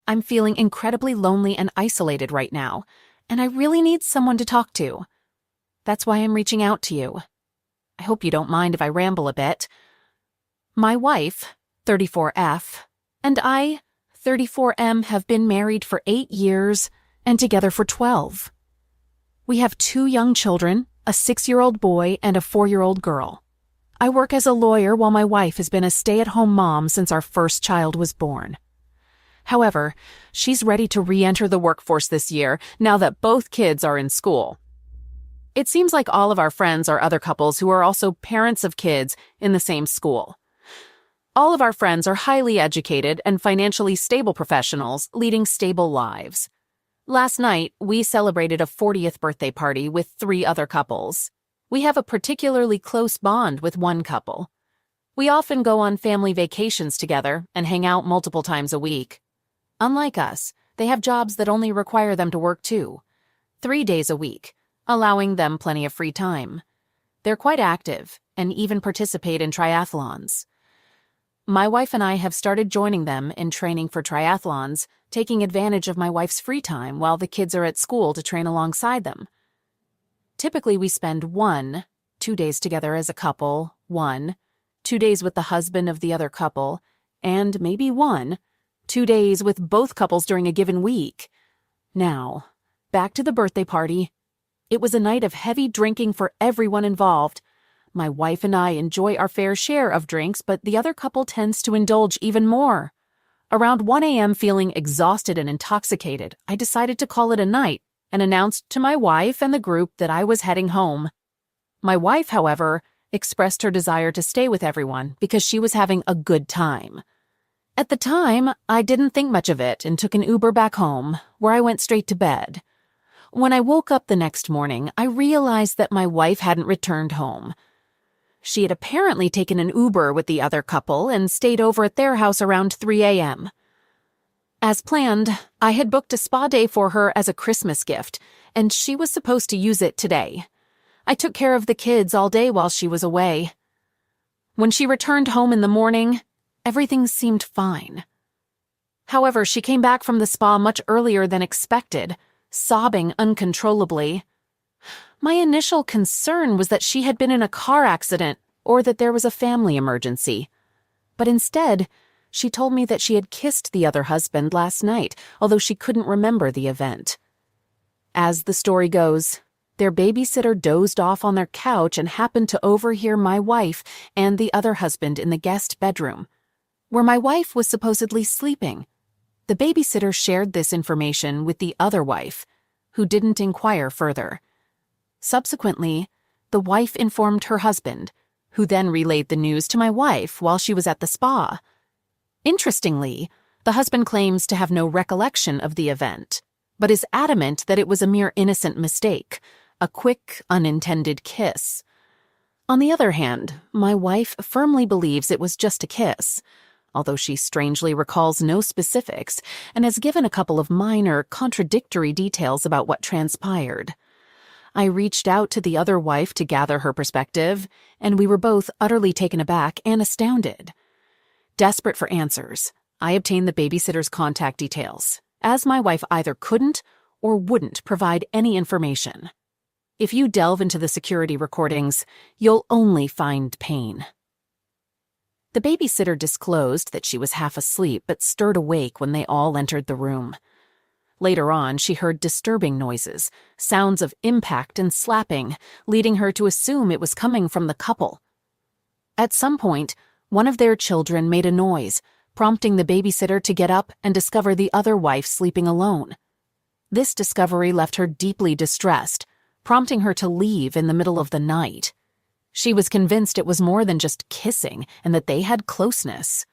I'm feeling incredibly lonely and isolated right now, and I really need someone to talk to. That's why I'm reaching out to you. I hope you don't mind if I ramble a bit. My wife, 34F, and I, 34M, have been married for 8 years and together for 12. We have 2 young children, a 6-year-old boy and a 4-year-old girl. I work as a lawyer while my wife has been a stay-at-home mom since our first child was born. However, she's ready to re-enter the workforce this year now that both kids are in school. It seems like all of our friends are other couples who are also parents of kids in the same school. All of our friends are highly educated and financially stable professionals leading stable lives. Last night, we celebrated a 40th birthday party with 3 other couples. We have a particularly close bond with one couple. We often go on family vacations together and hang out multiple times a week. Unlike us, they have jobs that only require them to work 3 days a week, allowing them plenty of free time. They're quite active and even participate in triathlons. My wife and I have started joining them in training for triathlons, taking advantage of my wife's free time while the kids are at school to train alongside them. Typically, we spend 2 days together as a couple, 2 days with the husband of the other couple, and maybe 2 days with both couples during a given week. Now, back to the birthday party. It was a night of heavy drinking for everyone involved. My wife and I enjoy our fair share of drinks, but the other couple tends to indulge even more. Around 1 a.m., feeling exhausted and intoxicated, I decided to call it a night and announced to my wife and the group that I was heading home. My wife, however, expressed her desire to stay with everyone because she was having a good time. At the time, I didn't think much of it and took an Uber back home, where I went straight to bed. When I woke up the next morning, I realized that my wife hadn't returned home. She had apparently taken an Uber with the other couple and stayed over at their house around 3 a.m. As planned, I had booked a spa day for her as a Christmas gift, and she was supposed to use it today. I took care of the kids all day while she was away. When she returned home in the morning, everything seemed fine. However, she came back from the spa much earlier than expected, sobbing uncontrollably. My initial concern was that she had been in a car accident or that there was a family emergency. But instead, she told me that she had kissed the other husband last night, although she couldn't remember the event. As the story goes, their babysitter dozed off on their couch and happened to overhear my wife and the other husband in the guest bedroom, where my wife was supposedly sleeping. The babysitter shared this information with the other wife, who didn't inquire further. Subsequently, the wife informed her husband, who then relayed the news to my wife while she was at the spa. Interestingly, the husband claims to have no recollection of the event, but is adamant that it was a mere innocent mistake, a quick, unintended kiss. On the other hand, my wife firmly believes it was just a kiss, although she strangely recalls no specifics and has given a couple of minor, contradictory details about what transpired. I reached out to the other wife to gather her perspective, and we were both utterly taken aback and astounded. Desperate for answers, I obtained the babysitter's contact details, as my wife either couldn't or wouldn't provide any information. If you delve into the security recordings, you'll only find pain. The babysitter disclosed that she was half asleep but stirred awake when they all entered the room. Later on, she heard disturbing noises, sounds of impact and slapping, leading her to assume it was coming from the couple. At some point, one of their children made a noise, prompting the babysitter to get up and discover the other wife sleeping alone. This discovery left her deeply distressed, prompting her to leave in the middle of the night. She was convinced it was more than just kissing and that they had closeness.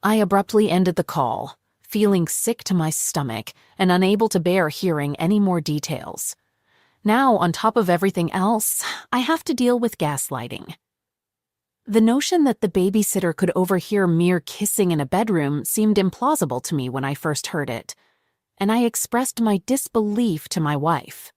I abruptly ended the call, feeling sick to my stomach and unable to bear hearing any more details. Now, on top of everything else, I have to deal with gaslighting. The notion that the babysitter could overhear mere kissing in a bedroom seemed implausible to me when I first heard it, and I expressed my disbelief to my wife.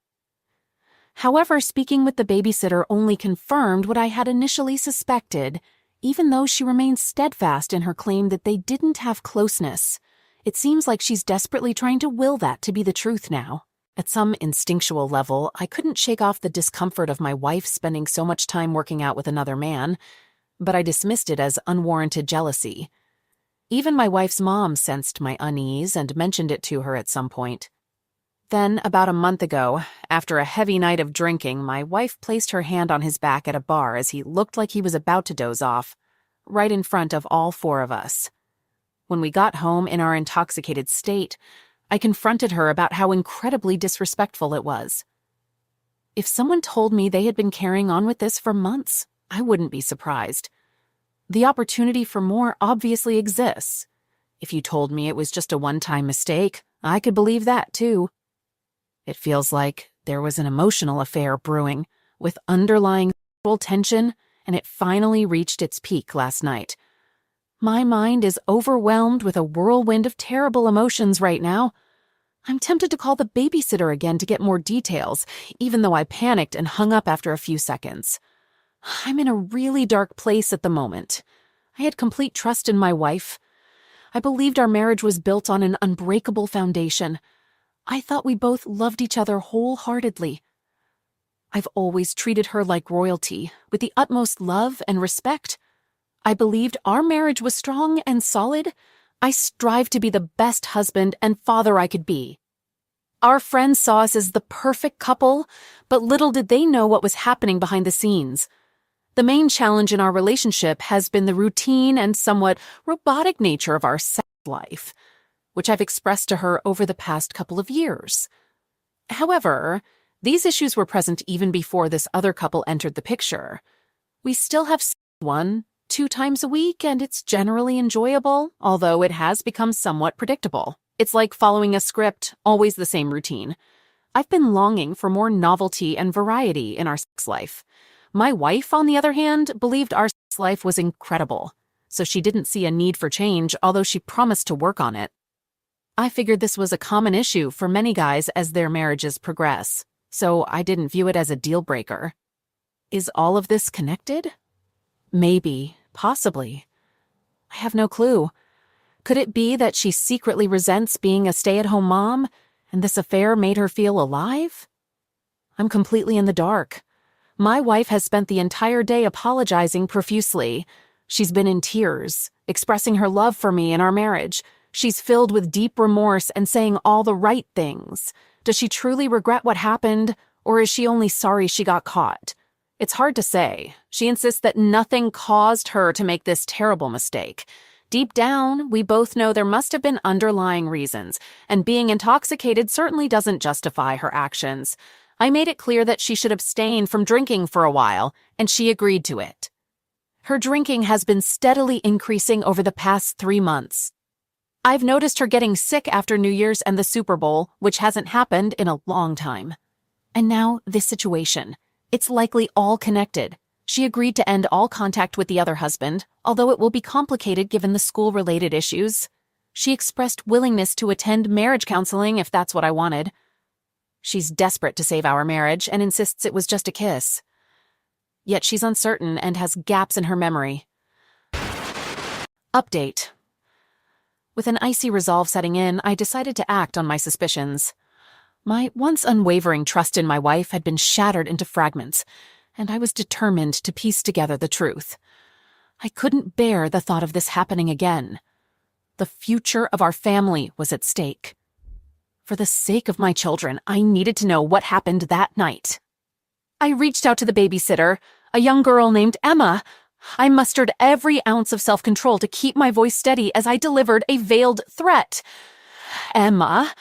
However, speaking with the babysitter only confirmed what I had initially suspected, even though she remained steadfast in her claim that they didn't have closeness. It seems like she's desperately trying to will that to be the truth now. At some instinctual level, I couldn't shake off the discomfort of my wife spending so much time working out with another man, but I dismissed it as unwarranted jealousy. Even my wife's mom sensed my unease and mentioned it to her at some point. Then, about a month ago, after a heavy night of drinking, my wife placed her hand on his back at a bar as he looked like he was about to doze off, right in front of all four of us. When we got home in our intoxicated state, I confronted her about how incredibly disrespectful it was. If someone told me they had been carrying on with this for months, I wouldn't be surprised. The opportunity for more obviously exists. If you told me it was just a one-time mistake, I could believe that too. It feels like there was an emotional affair brewing, with underlying sexual tension, and it finally reached its peak last night. My mind is overwhelmed with a whirlwind of terrible emotions right now. I'm tempted to call the babysitter again to get more details, even though I panicked and hung up after a few seconds. I'm in a really dark place at the moment. I had complete trust in my wife. I believed our marriage was built on an unbreakable foundation. I thought we both loved each other wholeheartedly. I've always treated her like royalty, with the utmost love and respect. I believed our marriage was strong and solid. I strived to be the best husband and father I could be. Our friends saw us as the perfect couple, but little did they know what was happening behind the scenes. The main challenge in our relationship has been the routine and somewhat robotic nature of our sex life, which I've expressed to her over the past couple of years. However, these issues were present even before this other couple entered the picture. We still have sex 1-2 times a week, and it's generally enjoyable, although it has become somewhat predictable. It's like following a script, always the same routine. I've been longing for more novelty and variety in our sex life. My wife, on the other hand, believed our sex life was incredible, so she didn't see a need for change, although she promised to work on it. I figured this was a common issue for many guys as their marriages progress, so I didn't view it as a deal breaker. Is all of this connected? Maybe, possibly. I have no clue. Could it be that she secretly resents being a stay-at-home mom, and this affair made her feel alive? I'm completely in the dark. My wife has spent the entire day apologizing profusely. She's been in tears, expressing her love for me and our marriage. She's filled with deep remorse and saying all the right things. Does she truly regret what happened, or is she only sorry she got caught? It's hard to say. She insists that nothing caused her to make this terrible mistake. Deep down, we both know there must have been underlying reasons, and being intoxicated certainly doesn't justify her actions. I made it clear that she should abstain from drinking for a while, and she agreed to it. Her drinking has been steadily increasing over the past 3 months. I've noticed her getting sick after New Year's and the Super Bowl, which hasn't happened in a long time. And now, this situation. It's likely all connected. She agreed to end all contact with the other husband, although it will be complicated given the school-related issues. She expressed willingness to attend marriage counseling if that's what I wanted. She's desperate to save our marriage and insists it was just a kiss. Yet she's uncertain and has gaps in her memory. Update. With an icy resolve setting in, I decided to act on my suspicions. My once unwavering trust in my wife had been shattered into fragments, and I was determined to piece together the truth. I couldn't bear the thought of this happening again. The future of our family was at stake. For the sake of my children, I needed to know what happened that night. I reached out to the babysitter, a young girl named Emma. I mustered every ounce of self-control to keep my voice steady as I delivered a veiled threat. Emma,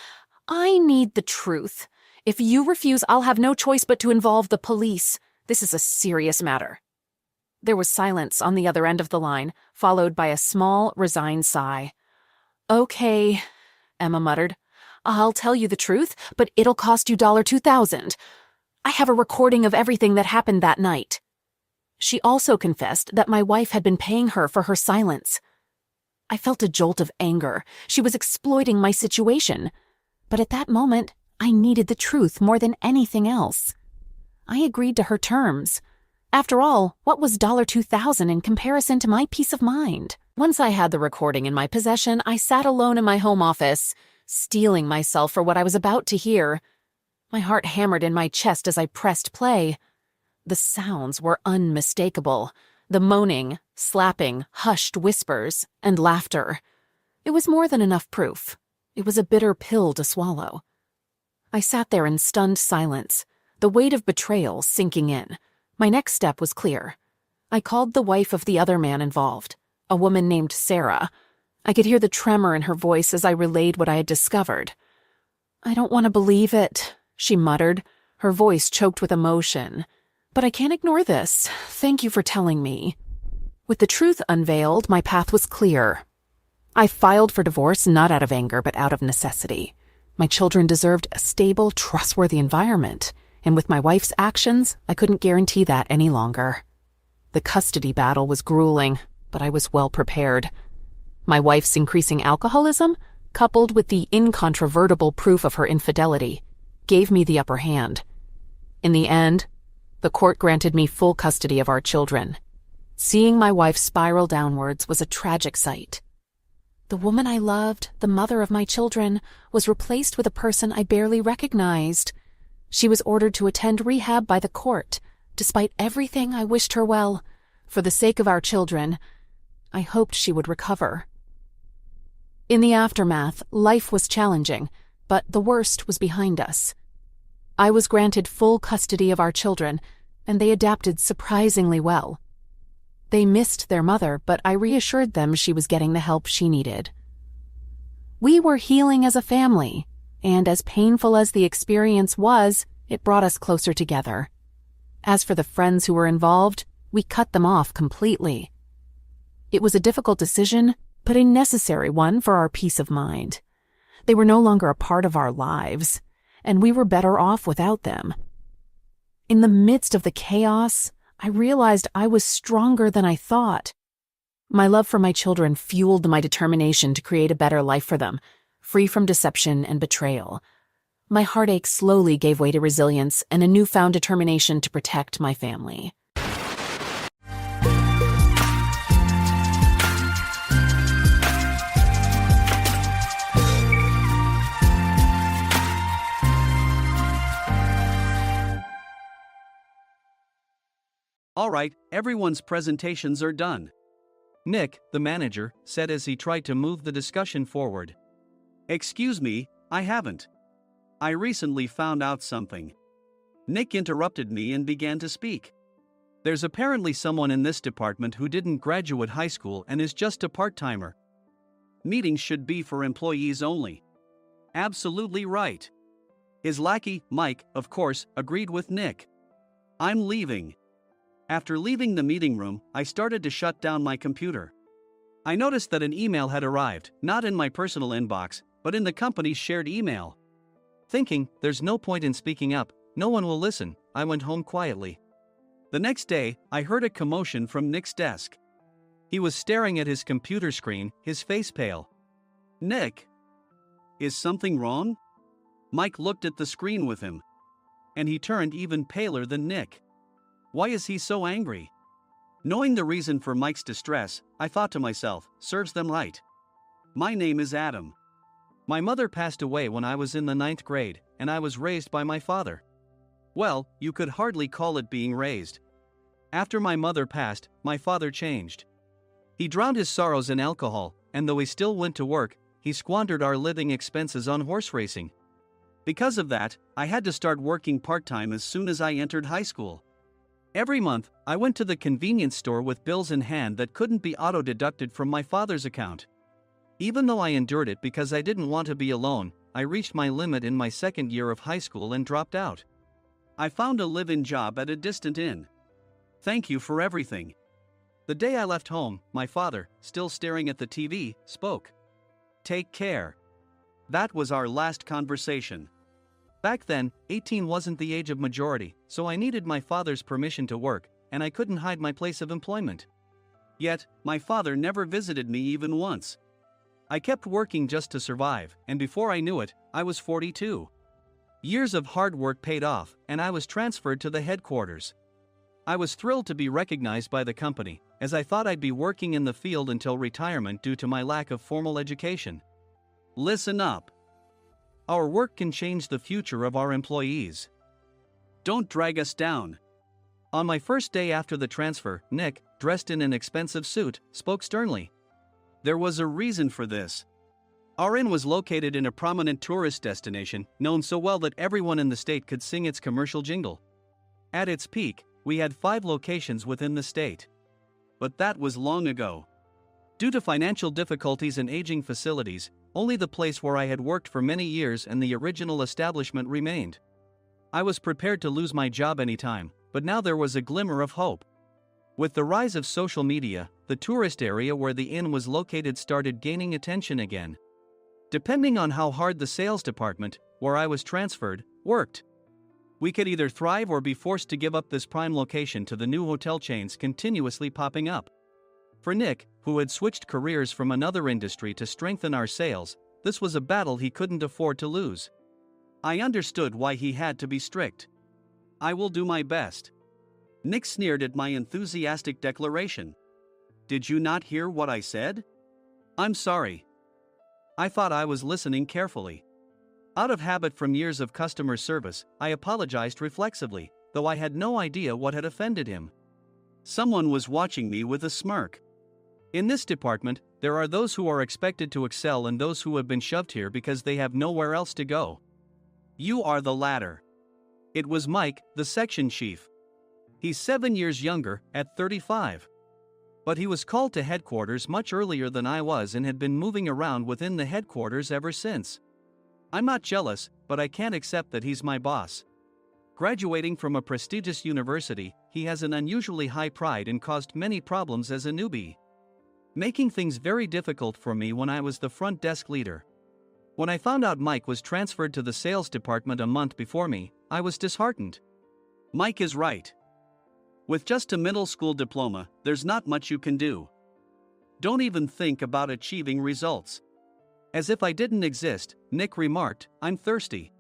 I need the truth. If you refuse, I'll have no choice but to involve the police. This is a serious matter. There was silence on the other end of the line, followed by a small, resigned sigh. Okay, Emma muttered. I'll tell you the truth, but it'll cost you $2,000. I have a recording of everything that happened that night. She also confessed that my wife had been paying her for her silence. I felt a jolt of anger. She was exploiting my situation. But at that moment, I needed the truth more than anything else. I agreed to her terms. After all, what was $2,000 in comparison to my peace of mind? Once I had the recording in my possession, I sat alone in my home office, steeling myself for what I was about to hear. My heart hammered in my chest as I pressed play. The sounds were unmistakable. The moaning, slapping, hushed whispers, and laughter. It was more than enough proof. It was a bitter pill to swallow. I sat there in stunned silence, the weight of betrayal sinking in. My next step was clear. I called the wife of the other man involved, a woman named Sarah. I could hear the tremor in her voice as I relayed what I had discovered. "I don't want to believe it," she muttered, her voice choked with emotion. "But I can't ignore this. Thank you for telling me." With the truth unveiled, my path was clear. I filed for divorce not out of anger but out of necessity. My children deserved a stable, trustworthy environment, and with my wife's actions, I couldn't guarantee that any longer. The custody battle was grueling, but I was well prepared. My wife's increasing alcoholism, coupled with the incontrovertible proof of her infidelity, gave me the upper hand. In the end, the court granted me full custody of our children. Seeing my wife spiral downwards was a tragic sight. The woman I loved, the mother of my children, was replaced with a person I barely recognized. She was ordered to attend rehab by the court. Despite everything, I wished her well. For the sake of our children, I hoped she would recover. In the aftermath, life was challenging, but the worst was behind us. I was granted full custody of our children, and they adapted surprisingly well. They missed their mother, but I reassured them she was getting the help she needed. We were healing as a family, and as painful as the experience was, it brought us closer together. As for the friends who were involved, we cut them off completely. It was a difficult decision, but a necessary one for our peace of mind. They were no longer a part of our lives, and we were better off without them. In the midst of the chaos, I realized I was stronger than I thought. My love for my children fueled my determination to create a better life for them, free from deception and betrayal. My heartache slowly gave way to resilience and a newfound determination to protect my family. All right, everyone's presentations are done. Nick, the manager, said as he tried to move the discussion forward. Excuse me, I haven't. I recently found out something. Nick interrupted me and began to speak. There's apparently someone in this department who didn't graduate high school and is just a part-timer. Meetings should be for employees only. Absolutely right. His lackey, Mike, of course, agreed with Nick. I'm leaving. After leaving the meeting room, I started to shut down my computer. I noticed that an email had arrived, not in my personal inbox, but in the company's shared email. Thinking, there's no point in speaking up, no one will listen, I went home quietly. The next day, I heard a commotion from Nick's desk. He was staring at his computer screen, his face pale. Nick? Is something wrong? Mike looked at the screen with him. And he turned even paler than Nick. Why is he so angry? Knowing the reason for Mike's distress, I thought to myself, serves them right. My name is Adam. My mother passed away when I was in the 9th grade, and I was raised by my father. Well, you could hardly call it being raised. After my mother passed, my father changed. He drowned his sorrows in alcohol, and though he still went to work, he squandered our living expenses on horse racing. Because of that, I had to start working part-time as soon as I entered high school. Every month, I went to the convenience store with bills in hand that couldn't be auto-deducted from my father's account. Even though I endured it because I didn't want to be alone, I reached my limit in my second year of high school and dropped out. I found a live-in job at a distant inn. Thank you for everything. The day I left home, my father, still staring at the TV, spoke. Take care. That was our last conversation. Back then, 18 wasn't the age of majority, so I needed my father's permission to work, and I couldn't hide my place of employment. Yet, my father never visited me even once. I kept working just to survive, and before I knew it, I was 42. Years of hard work paid off, and I was transferred to the headquarters. I was thrilled to be recognized by the company, as I thought I'd be working in the field until retirement due to my lack of formal education. Listen up. Our work can change the future of our employees. Don't drag us down. On my first day after the transfer, Nick, dressed in an expensive suit, spoke sternly. There was a reason for this. Our inn was located in a prominent tourist destination, known so well that everyone in the state could sing its commercial jingle. At its peak, we had 5 locations within the state. But that was long ago. Due to financial difficulties and aging facilities, only the place where I had worked for many years and the original establishment remained. I was prepared to lose my job anytime, but now there was a glimmer of hope. With the rise of social media, the tourist area where the inn was located started gaining attention again. Depending on how hard the sales department, where I was transferred, worked, we could either thrive or be forced to give up this prime location to the new hotel chains continuously popping up. For Nick, who had switched careers from another industry to strengthen our sales, this was a battle he couldn't afford to lose. I understood why he had to be strict. I will do my best. Nick sneered at my enthusiastic declaration. Did you not hear what I said? I'm sorry. I thought I was listening carefully. Out of habit from years of customer service, I apologized reflexively, though I had no idea what had offended him. Someone was watching me with a smirk. In this department, there are those who are expected to excel and those who have been shoved here because they have nowhere else to go. You are the latter. It was Mike, the section chief. He's 7 years younger, at 35. But he was called to headquarters much earlier than I was and had been moving around within the headquarters ever since. I'm not jealous, but I can't accept that he's my boss. Graduating from a prestigious university, he has an unusually high pride and caused many problems as a newbie, making things very difficult for me when I was the front desk leader. When I found out Mike was transferred to the sales department a month before me, I was disheartened. Mike is right. With just a middle school diploma, there's not much you can do. Don't even think about achieving results. As if I didn't exist, Nick remarked, I'm thirsty.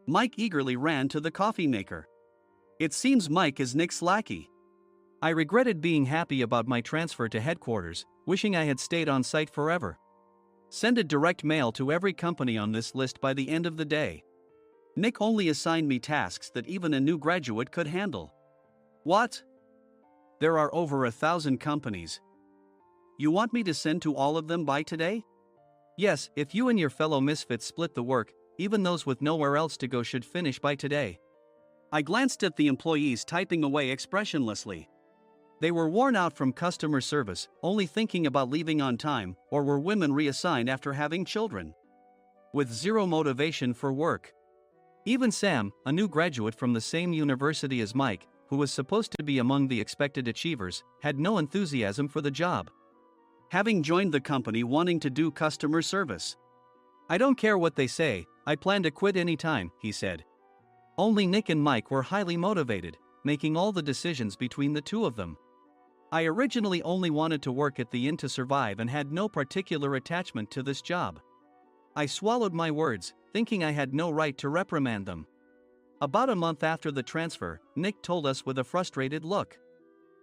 Mike eagerly ran to the coffee maker. It seems Mike is Nick's lackey. I regretted being happy about my transfer to headquarters, wishing I had stayed on site forever. Send a direct mail to every company on this list by the end of the day. Nick only assigned me tasks that even a new graduate could handle. What? There are over 1,000 companies. You want me to send to all of them by today? Yes, if you and your fellow misfits split the work, even those with nowhere else to go should finish by today. I glanced at the employees typing away expressionlessly. They were worn out from customer service, only thinking about leaving on time, or were women reassigned after having children, with zero motivation for work. Even Sam, a new graduate from the same university as Mike, who was supposed to be among the expected achievers, had no enthusiasm for the job, having joined the company wanting to do customer service. I don't care what they say, I plan to quit anytime, he said. Only Nick and Mike were highly motivated, making all the decisions between the two of them. I originally only wanted to work at the inn to survive and had no particular attachment to this job. I swallowed my words, thinking I had no right to reprimand them. About a month after the transfer, Nick told us with a frustrated look.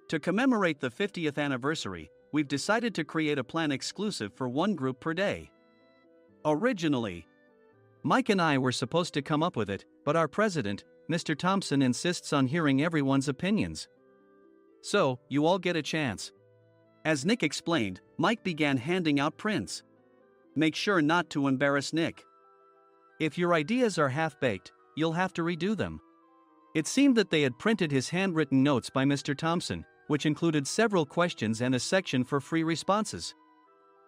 To commemorate the 50th anniversary, we've decided to create a plan exclusive for one group per day. Originally, Mike and I were supposed to come up with it, but our president, Mr. Thompson, insists on hearing everyone's opinions. So, you all get a chance. As Nick explained, Mike began handing out prints. Make sure not to embarrass Nick. If your ideas are half-baked, you'll have to redo them. It seemed that they had printed his handwritten notes by Mr. Thompson, which included several questions and a section for free responses.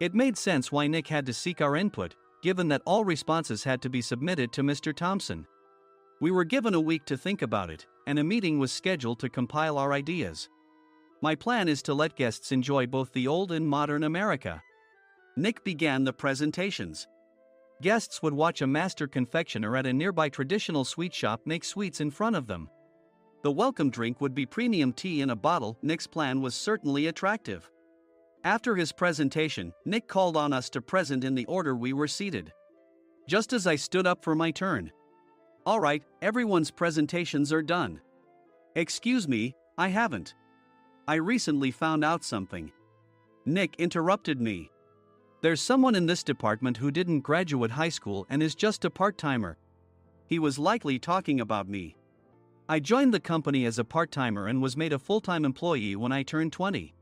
It made sense why Nick had to seek our input, given that all responses had to be submitted to Mr. Thompson. We were given a week to think about it, and a meeting was scheduled to compile our ideas. My plan is to let guests enjoy both the old and modern America. Nick began the presentations. Guests would watch a master confectioner at a nearby traditional sweet shop make sweets in front of them. The welcome drink would be premium tea in a bottle. Nick's plan was certainly attractive. After his presentation, Nick called on us to present in the order we were seated. Just as I stood up for my turn. All right, everyone's presentations are done. Excuse me, I haven't. I recently found out something. Nick interrupted me. There's someone in this department who didn't graduate high school and is just a part-timer. He was likely talking about me. I joined the company as a part-timer and was made a full-time employee when I turned 20.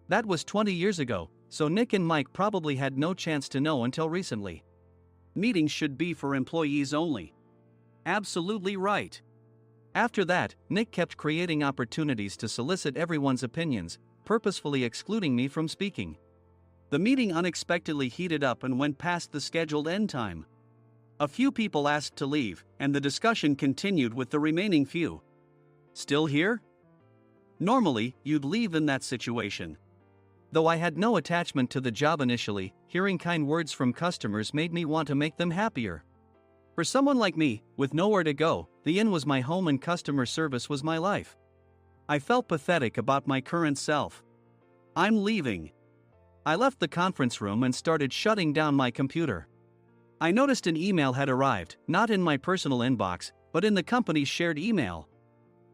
That was 20 years ago, so Nick and Mike probably had no chance to know until recently. Meetings should be for employees only. Absolutely right. After that, Nick kept creating opportunities to solicit everyone's opinions, purposefully excluding me from speaking. The meeting unexpectedly heated up and went past the scheduled end time. A few people asked to leave, and the discussion continued with the remaining few. Still here? Normally, you'd leave in that situation. Though I had no attachment to the job initially, hearing kind words from customers made me want to make them happier. For someone like me, with nowhere to go, the inn was my home and customer service was my life. I felt pathetic about my current self. I'm leaving. I left the conference room and started shutting down my computer. I noticed an email had arrived, not in my personal inbox, but in the company's shared email.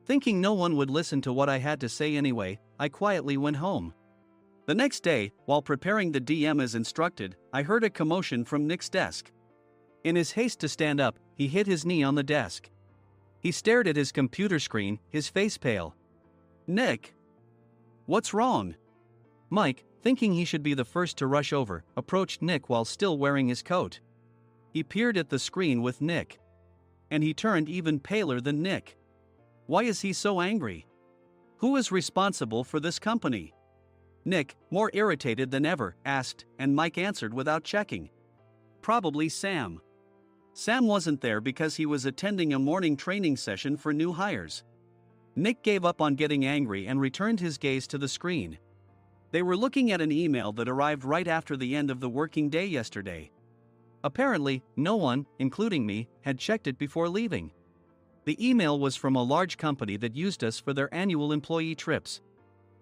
Thinking no one would listen to what I had to say anyway, I quietly went home. The next day, while preparing the DM as instructed, I heard a commotion from Nick's desk. In his haste to stand up, he hit his knee on the desk. He stared at his computer screen, his face pale. Nick! What's wrong? Mike, thinking he should be the first to rush over, approached Nick while still wearing his coat. He peered at the screen with Nick. And he turned even paler than Nick. Why is he so angry? Who is responsible for this company? Nick, more irritated than ever, asked, and Mike answered without checking. Probably Sam. Sam wasn't there because he was attending a morning training session for new hires. Nick gave up on getting angry and returned his gaze to the screen. They were looking at an email that arrived right after the end of the working day yesterday. Apparently, no one, including me, had checked it before leaving. The email was from a large company that used us for their annual employee trips.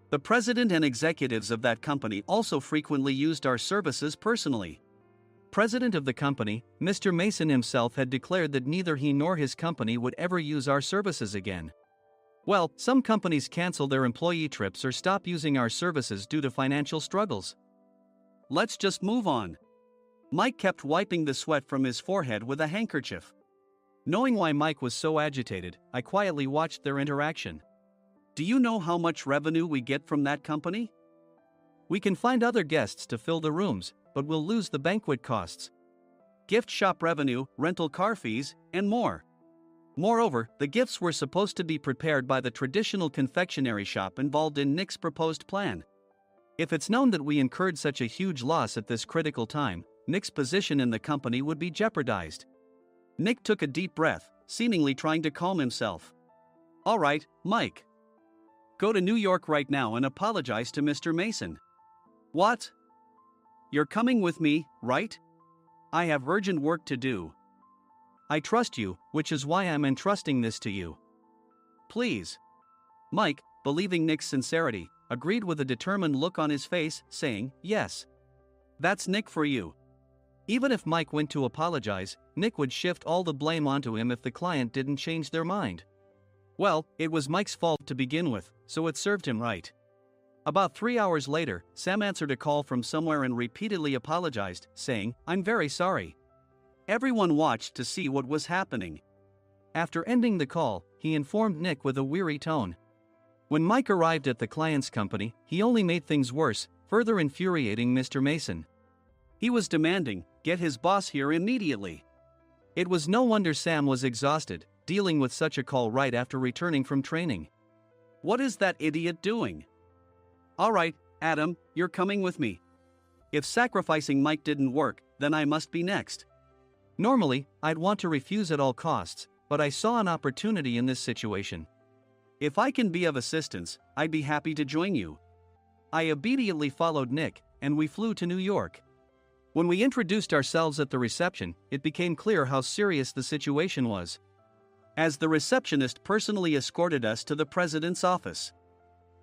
The president and executives of that company also frequently used our services personally. President of the company, Mr. Mason himself had declared that neither he nor his company would ever use our services again. Well, some companies cancel their employee trips or stop using our services due to financial struggles. Let's just move on. Mike kept wiping the sweat from his forehead with a handkerchief. Knowing why Mike was so agitated, I quietly watched their interaction. Do you know how much revenue we get from that company? We can find other guests to fill the rooms, but we'll lose the banquet costs, gift shop revenue, rental car fees, and more. Moreover, the gifts were supposed to be prepared by the traditional confectionery shop involved in Nick's proposed plan. If it's known that we incurred such a huge loss at this critical time, Nick's position in the company would be jeopardized. Nick took a deep breath, seemingly trying to calm himself. All right, Mike. Go to New York right now and apologize to Mr. Mason. What? You're coming with me, right? I have urgent work to do. I trust you, which is why I'm entrusting this to you. Please. Mike, believing Nick's sincerity, agreed with a determined look on his face, saying, yes. That's Nick for you. Even if Mike went to apologize, Nick would shift all the blame onto him if the client didn't change their mind. Well, it was Mike's fault to begin with, so it served him right. About 3 hours later, Sam answered a call from somewhere and repeatedly apologized, saying, I'm very sorry. Everyone watched to see what was happening. After ending the call, he informed Nick with a weary tone. When Mike arrived at the client's company, he only made things worse, further infuriating Mr. Mason. He was demanding, get his boss here immediately. It was no wonder Sam was exhausted, dealing with such a call right after returning from training. What is that idiot doing? All right, Adam, you're coming with me. If sacrificing Mike didn't work, then I must be next. Normally, I'd want to refuse at all costs, but I saw an opportunity in this situation. If I can be of assistance, I'd be happy to join you. I immediately followed Nick, and we flew to New York. When we introduced ourselves at the reception, it became clear how serious the situation was. As the receptionist personally escorted us to the president's office.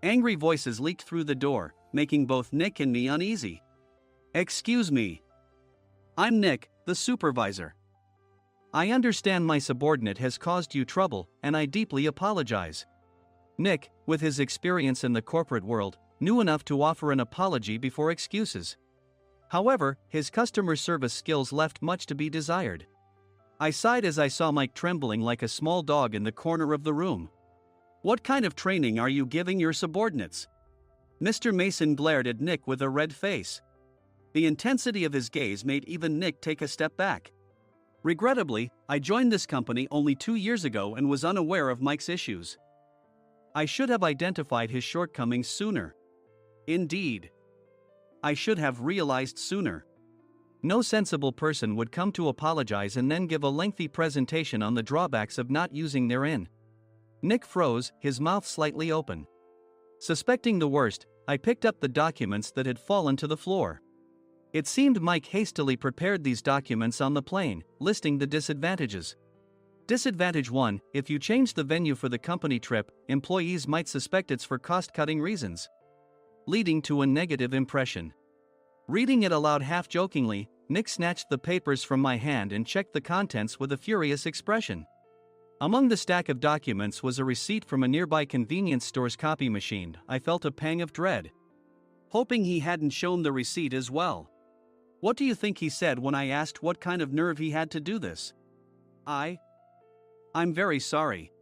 Angry voices leaked through the door, making both Nick and me uneasy. Excuse me. I'm Nick, the supervisor. I understand my subordinate has caused you trouble, and I deeply apologize. Nick, with his experience in the corporate world, knew enough to offer an apology before excuses. However, his customer service skills left much to be desired. I sighed as I saw Mike trembling like a small dog in the corner of the room. "What kind of training are you giving your subordinates?" Mr. Mason glared at Nick with a red face. The intensity of his gaze made even Nick take a step back. Regrettably, I joined this company only 2 years ago and was unaware of Mike's issues. I should have identified his shortcomings sooner. Indeed. I should have realized sooner. No sensible person would come to apologize and then give a lengthy presentation on the drawbacks of not using their in. Nick froze, his mouth slightly open. Suspecting the worst, I picked up the documents that had fallen to the floor. It seemed Mike hastily prepared these documents on the plane, listing the disadvantages. Disadvantage 1: if you change the venue for the company trip, employees might suspect it's for cost-cutting reasons, leading to a negative impression. Reading it aloud half-jokingly, Nick snatched the papers from my hand and checked the contents with a furious expression. Among the stack of documents was a receipt from a nearby convenience store's copy machine. I felt a pang of dread, hoping he hadn't shown the receipt as well. What do you think he said when I asked what kind of nerve he had to do this? I'm very sorry.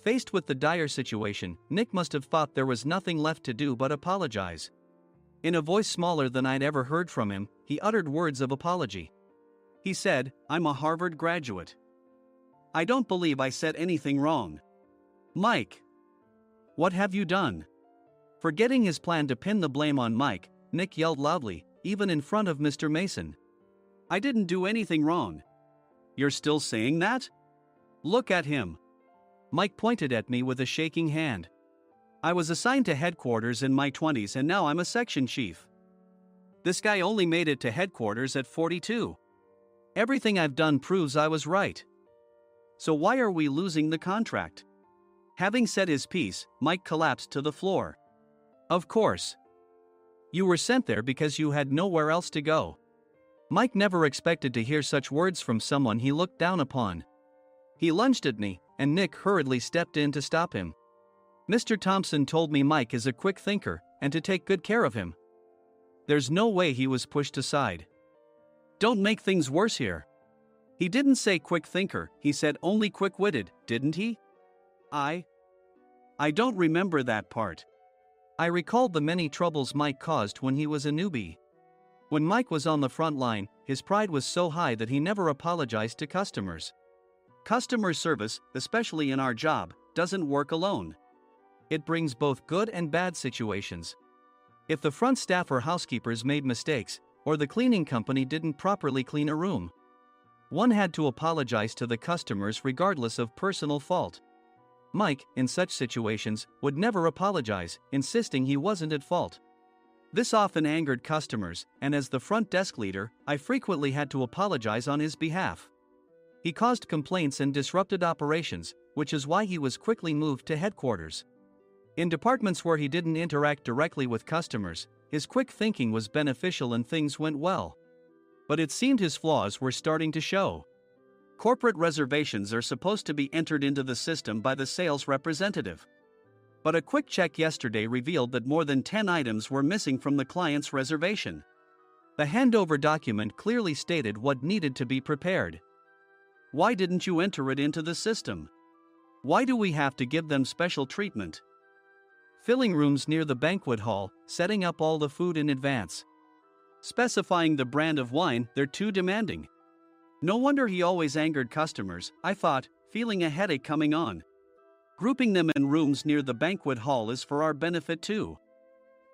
Faced with the dire situation, Nick must have thought there was nothing left to do but apologize. In a voice smaller than I'd ever heard from him, he uttered words of apology. He said, "I'm a Harvard graduate. I don't believe I said anything wrong." "Mike, what have you done?" Forgetting his plan to pin the blame on Mike, Nick yelled loudly, even in front of Mr. Mason. "I didn't do anything wrong." "You're still saying that? Look at him." Mike pointed at me with a shaking hand. "I was assigned to headquarters in my 20s and now I'm a section chief. This guy only made it to headquarters at 42. Everything I've done proves I was right. So why are we losing the contract?" Having said his piece, Mike collapsed to the floor. "Of course. You were sent there because you had nowhere else to go." Mike never expected to hear such words from someone he looked down upon. He lunged at me, and Nick hurriedly stepped in to stop him. "Mr. Thompson told me Mike is a quick thinker, and to take good care of him." There's no way he was pushed aside. "Don't make things worse here. He didn't say quick thinker, he said only quick-witted, didn't he?" I don't remember that part." I recalled the many troubles Mike caused when he was a newbie. When Mike was on the front line, his pride was so high that he never apologized to customers. Customer service, especially in our job, doesn't work alone. It brings both good and bad situations. If the front staff or housekeepers made mistakes, or the cleaning company didn't properly clean a room, one had to apologize to the customers regardless of personal fault. Mike, in such situations, would never apologize, insisting he wasn't at fault. This often angered customers, and as the front desk leader, I frequently had to apologize on his behalf. He caused complaints and disrupted operations, which is why he was quickly moved to headquarters. In departments where he didn't interact directly with customers, his quick thinking was beneficial and things went well. But it seemed his flaws were starting to show. Corporate reservations are supposed to be entered into the system by the sales representative. But a quick check yesterday revealed that more than 10 items were missing from the client's reservation. The handover document clearly stated what needed to be prepared. Why didn't you enter it into the system? Why do we have to give them special treatment? Filling rooms near the banquet hall, setting up all the food in advance. Specifying the brand of wine, they're too demanding. No wonder he always angered customers, I thought, feeling a headache coming on. Grouping them in rooms near the banquet hall is for our benefit too.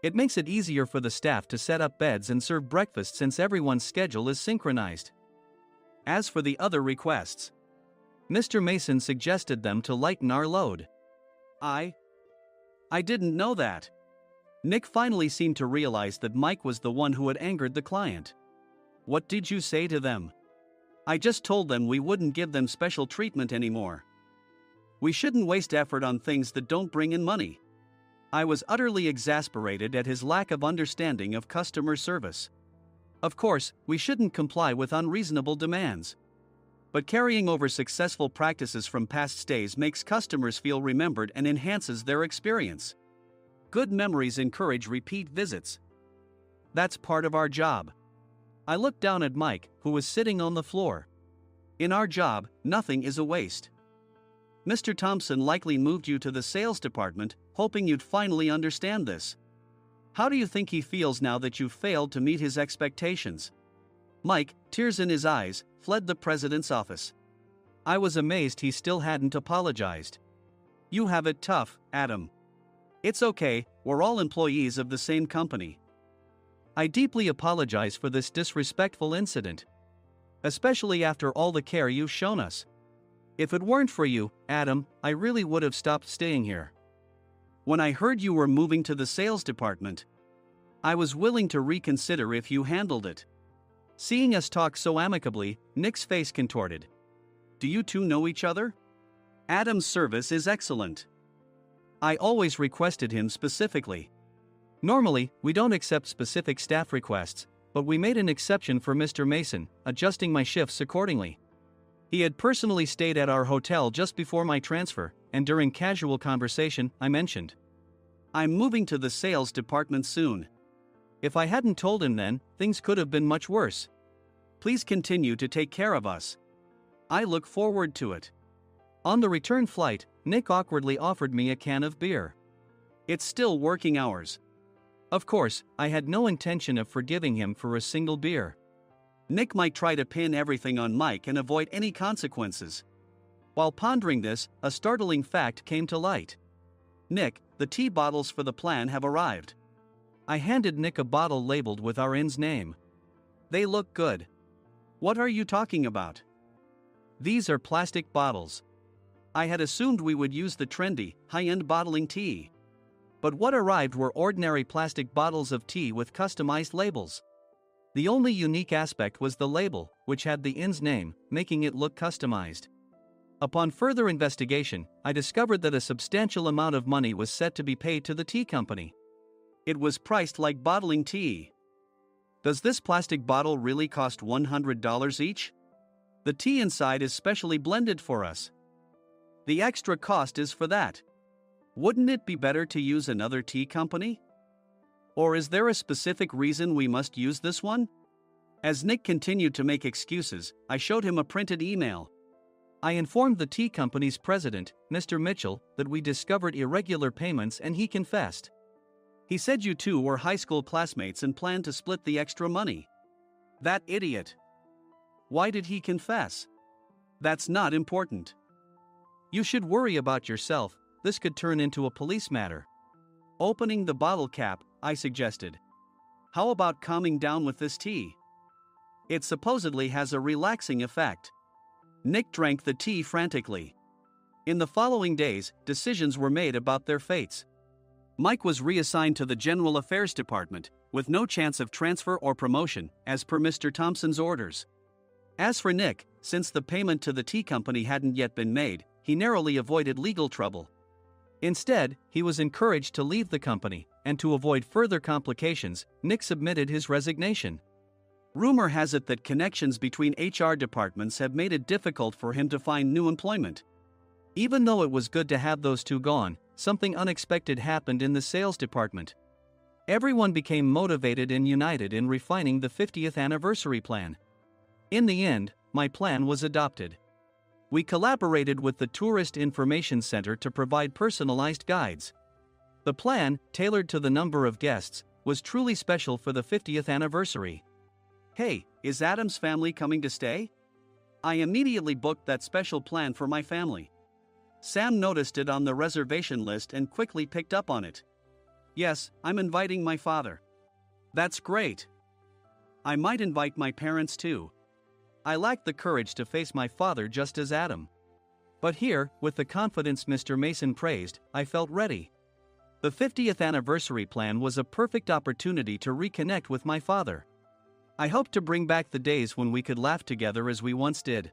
It makes it easier for the staff to set up beds and serve breakfast since everyone's schedule is synchronized. As for the other requests, Mr. Mason suggested them to lighten our load. I didn't know that. Nick finally seemed to realize that Mike was the one who had angered the client. What did you say to them? I just told them we wouldn't give them special treatment anymore. We shouldn't waste effort on things that don't bring in money. I was utterly exasperated at his lack of understanding of customer service. Of course, we shouldn't comply with unreasonable demands. But carrying over successful practices from past stays makes customers feel remembered and enhances their experience. Good memories encourage repeat visits. That's part of our job. I looked down at Mike, who was sitting on the floor. In our job, nothing is a waste. Mr. Thompson likely moved you to the sales department, hoping you'd finally understand this. How do you think he feels now that you've failed to meet his expectations? Mike, tears in his eyes, fled the president's office. I was amazed he still hadn't apologized. You have it tough, Adam. It's okay, we're all employees of the same company. I deeply apologize for this disrespectful incident. Especially after all the care you've shown us. If it weren't for you, Adam, I really would have stopped staying here. When I heard you were moving to the sales department, I was willing to reconsider if you handled it. Seeing us talk so amicably, Nick's face contorted. Do you two know each other? Adam's service is excellent. I always requested him specifically. Normally, we don't accept specific staff requests, but we made an exception for Mr. Mason, adjusting my shifts accordingly. He had personally stayed at our hotel just before my transfer, and during casual conversation, I mentioned, I'm moving to the sales department soon. If I hadn't told him then, things could have been much worse. Please continue to take care of us. I look forward to it. On the return flight, Nick awkwardly offered me a can of beer. It's still working hours. Of course, I had no intention of forgiving him for a single beer. Nick might try to pin everything on Mike and avoid any consequences. While pondering this, a startling fact came to light. Nick, the tea bottles for the plan have arrived. I handed Nick a bottle labeled with our inn's name. They look good. What are you talking about? These are plastic bottles. I had assumed we would use the trendy, high-end bottling tea. But what arrived were ordinary plastic bottles of tea with customized labels. The only unique aspect was the label, which had the inn's name, making it look customized. Upon further investigation, I discovered that a substantial amount of money was set to be paid to the tea company. It was priced like bottling tea. Does this plastic bottle really cost $100 each? The tea inside is specially blended for us. The extra cost is for that. Wouldn't it be better to use another tea company? Or is there a specific reason we must use this one? As Nick continued to make excuses, I showed him a printed email. I informed the tea company's president, Mr. Mitchell, that we discovered irregular payments and he confessed. He said you two were high school classmates and planned to split the extra money. That idiot. Why did he confess? That's not important. You should worry about yourself, this could turn into a police matter. Opening the bottle cap, I suggested. How about calming down with this tea? It supposedly has a relaxing effect. Nick drank the tea frantically. In the following days, decisions were made about their fates. Mike was reassigned to the General Affairs Department, with no chance of transfer or promotion, as per Mr. Thompson's orders. As for Nick, since the payment to the tea company hadn't yet been made, he narrowly avoided legal trouble. Instead, he was encouraged to leave the company, and to avoid further complications, Nick submitted his resignation. Rumor has it that connections between HR departments have made it difficult for him to find new employment. Even though it was good to have those two gone, something unexpected happened in the sales department. Everyone became motivated and united in refining the 50th anniversary plan. In the end, my plan was adopted. We collaborated with the Tourist Information Center to provide personalized guides. The plan, tailored to the number of guests, was truly special for the 50th anniversary. Hey, is Adam's family coming to stay? I immediately booked that special plan for my family. Sam noticed it on the reservation list and quickly picked up on it. Yes, I'm inviting my father. That's great. I might invite my parents too. I lacked the courage to face my father just as Adam. But here, with the confidence Mr. Mason praised, I felt ready. The 50th anniversary plan was a perfect opportunity to reconnect with my father. I hoped to bring back the days when we could laugh together as we once did.